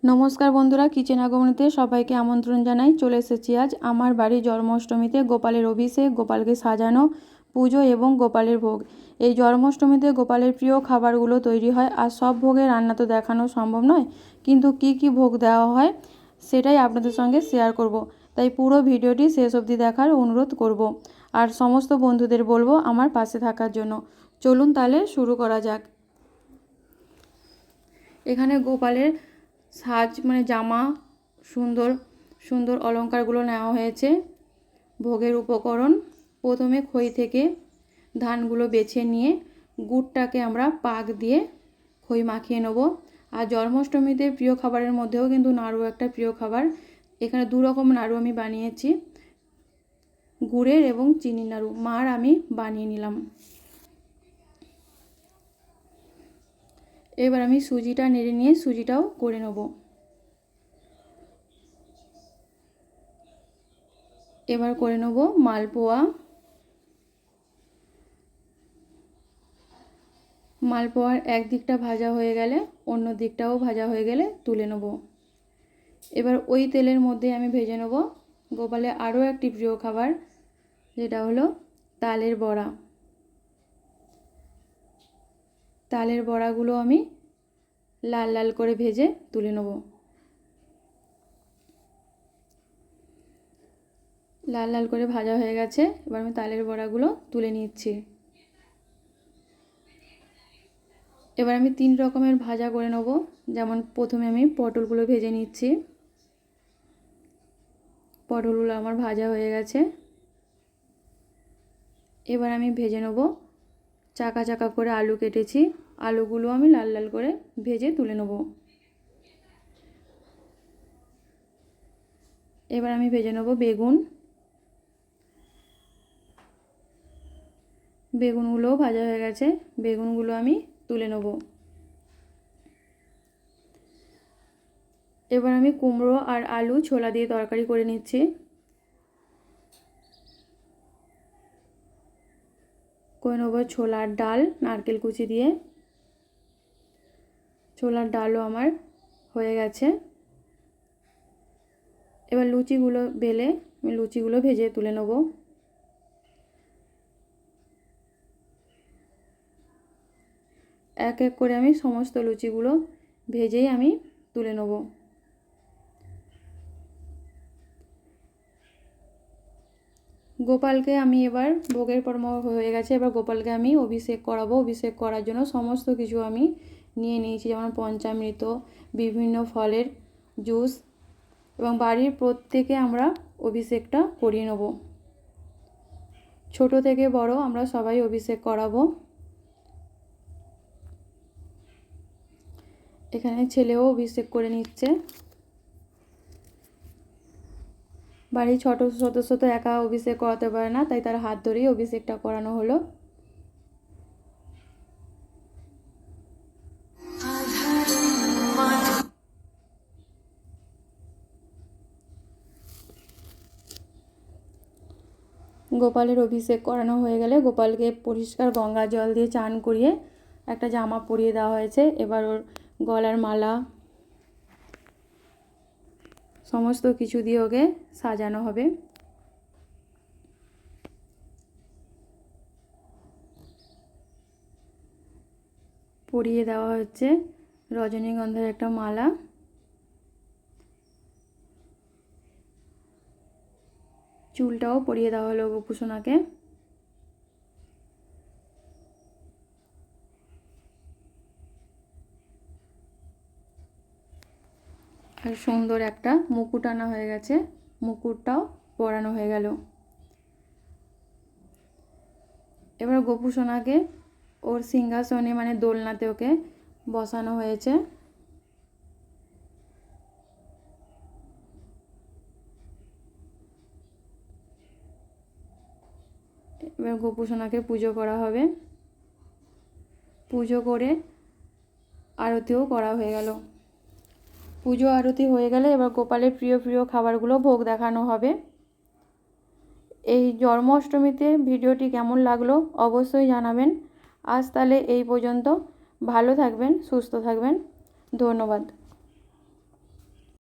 নমস্কার বন্ধুরা, কিচেন আগমনীতে সবাইকে আমন্ত্রণ জানাই। চলে এসেছি আজ আমার বাড়ির জন্মাষ্টমীতে গোপালের অভিষেক, গোপালকে সাজানো, পুজো এবং গোপালের ভোগ। এই জন্মাষ্টমীতে গোপালের প্রিয় খাবারগুলো তৈরি হয়, আর সব ভোগে রান্না তো দেখানো সম্ভব নয়, কিন্তু কি কি ভোগ দেওয়া হয় সেটাই আপনাদের সঙ্গে শেয়ার করব। তাই পুরো ভিডিওটি শেষ অবধি দেখার অনুরোধ করব, আর সমস্ত বন্ধুদের বলবো আমার পাশে থাকার জন্য। চলুন তাহলে শুরু করা যাক। এখানে গোপালের সাজ জামা, সুন্দর সুন্দর অলংকারগুলো নেওয়া হয়েছে। ভোগের উপকরণ, প্রথমে খই থেকে ধানগুলো বেছে নিয়ে গুড়টাকে আমরা পাক দিয়ে খই মাখিয়ে নেব। আর জন্মাষ্টমীতে প্রিয় খাবারের মধ্যেও কিন্তু নাড়ু একটা প্রিয় খাবার। এখানে দু রকম নাড়ু আমি বানিয়েছি, গুড়ের এবং চিনির নাড়ু। মার আমি বানিয়ে নিলাম। এবার আমি সুজিটা নেড়ে নিয়ে সুজিটাও করে নেব। এবার করে নেব মালপোয়া। মালপোয়ার এক দিকটা ভাজা হয়ে গেলে অন্য দিকটাও ভাজা হয়ে গেলে তুলে নেব। এবার ওই তেলের মধ্যে আমি ভেজে নেব গোপালের আরও একটি প্রিয় খাবার, যেটা হলো তালের বড়া। তালের বড়াগুলো আমি লাল লাল করে ভেজে তুলে নেব। লাল লাল করে ভাজা হয়ে গেছে, এবার আমি তালের বড়াগুলো তুলে নিচ্ছি। এবার আমি 3 রকমের ভাজা করে নেব। যেমন প্রথমে আমি পটলগুলো ভেজে নিচ্ছি। পটলগুলো আমার ভাজা হয়ে গেছে। এবার আমি ভেজে নেব চাকা চাকা করে আলু কেটেছি, আলুগুলো আমি লাল লাল করে ভেজে তুলে নেব। এবার আমি ভেজে নেব বেগুন। বেগুনগুলোও ভাজা হয়ে গেছে, বেগুনগুলো আমি তুলে নেব। এবার আমি কুমড়ো আর আলু ছোলা দিয়ে তরকারি করে নিচ্ছি। করে নেব ছোলার ডাল নারকেল কুচি দিয়ে। ছোলার ডালও আমার হয়ে গেছে। এবার লুচিগুলো বেলে আমি লুচিগুলো ভেজে তুলে নেব। এক এক করে আমি সমস্ত লুচিগুলো ভেজেই আমি তুলে নেব। গোপালকে আমি এবার ভোগের পর হয়ে গেছে, এবার গোপালকে আমি অভিষেক করাবো। অভিষেক করার জন্য সমস্ত কিছু আমি নিয়ে নিয়েছি, যেমন পঞ্চামৃত, বিভিন্ন ফলের জুস, এবং বাড়ির প্রত্যেকে আমরা অভিষেকটা করিয়ে নেব। ছোট থেকে বড় আমরা সবাই অভিষেক করাবো। এখানে ছেলেও অভিষেক করে নিচ্ছে। বাড়ির ছোট সদস্য তো একা অভিষেক করাতে পারে না, তাই তার হাত ধরেই অভিষেকটা করানো হলো। গোপালের অভিষেক করানো হয়ে গেলে গোপালকে পরিষ্কার গঙ্গা জল দিয়ে চান করিয়ে একটা জামা পরিয়ে দেওয়া হয়েছে। এবার ওর গলার মালা সমস্ত কিছু দিয়ে ওকে সাজানো হবে। পরিয়ে দেওয়া হচ্ছে রজনীগন্ধার একটা মালা। চুলটাও পরিয়ে দেওয়া হলো গোপুসোনাকে। আর সুন্দর একটা মুকুট আনা হয়ে গেছে, মুকুটটাও পরানো হয়ে গেল। এবার গোপুসোনাকে ওর সিংহাসনে দোলনাতে ওকে বসানো হয়েছে। এবার গোপুসোনাকে পুজো করা হবে। পুজো করে আরতিও করা হয়ে গেল। পুজো আরতি হয়ে গেলে এবার গোপালের প্রিয় প্রিয় খাবারগুলো ভোগ দেখানো হবে। এই জন্মাষ্টমীতে ভিডিওটি কেমন লাগলো অবশ্যই জানাবেন। আজ তাহলে এই পর্যন্ত। ভালো থাকবেন, সুস্থ থাকবেন। ধন্যবাদ।